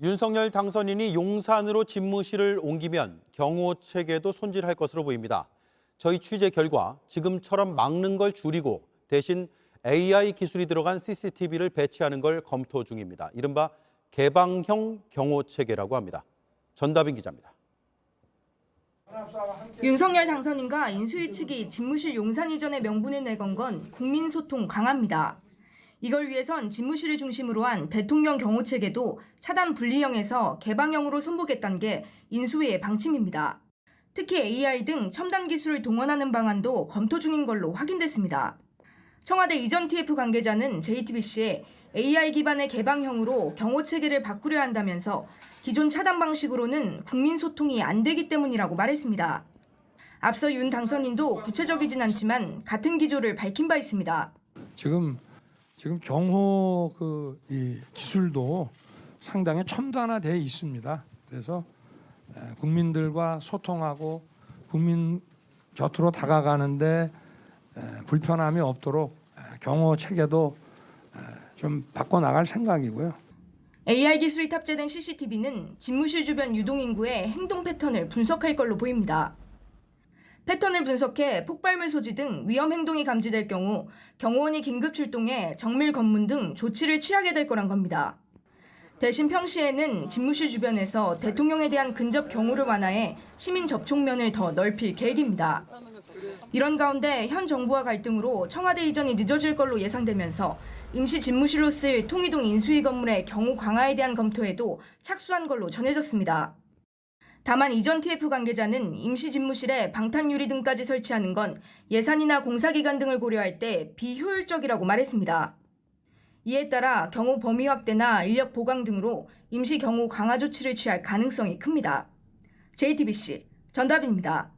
윤석열 당선인이 용산으로 집무실을 옮기면 경호 체계도 손질할 것으로 보입니다. 저희 취재 결과 지금처럼 막는 걸 줄이고 대신 AI 기술이 들어간 CCTV를 배치하는 걸 검토 중입니다. 이른바 개방형 경호 체계라고 합니다. 전다빈 기자입니다. 윤석열 당선인과 인수위 측이 집무실 용산 이전의 명분을 내건 건 국민소통 강화입니다. 이걸 위해선 집무실을 중심으로 한 대통령 경호 체계도 차단 분리형에서 개방형으로 손보겠다는 게 인수위의 방침입니다. 특히 AI 등 첨단 기술을 동원하는 방안도 검토 중인 걸로 확인됐습니다. 청와대 이전 TF 관계자는 JTBC에 AI 기반의 개방형으로 경호 체계를 바꾸려 한다면서 기존 차단 방식으로는 국민 소통이 안 되기 때문이라고 말했습니다. 앞서 윤 당선인도 구체적이진 않지만 같은 기조를 밝힌 바 있습니다. 지금 경호 이 기술도 상당히 첨단화되어 있습니다. 그래서 국민들과 소통하고 국민 곁으로 다가가는데 불편함이 없도록 경호 체계도 좀 바꿔나갈 생각이고요. AI 기술이 탑재된 CCTV는 집무실 주변 유동인구의 행동 패턴을 분석할 걸로 보입니다. 패턴을 분석해 폭발물 소지 등 위험 행동이 감지될 경우 경호원이 긴급 출동해 정밀 검문 등 조치를 취하게 될 거란 겁니다. 대신 평시에는 집무실 주변에서 대통령에 대한 근접 경호를 완화해 시민 접촉면을 더 넓힐 계획입니다. 이런 가운데 현 정부와 갈등으로 청와대 이전이 늦어질 걸로 예상되면서 임시 집무실로 쓸 통이동 인수위 건물의 경호 강화에 대한 검토에도 착수한 걸로 전해졌습니다. 다만 이전 TF 관계자는 임시 집무실에 방탄 유리 등까지 설치하는 건 예산이나 공사기간 등을 고려할 때 비효율적이라고 말했습니다. 이에 따라 경호 범위 확대나 인력 보강 등으로 임시 경호 강화 조치를 취할 가능성이 큽니다. JTBC 전다빈입니다.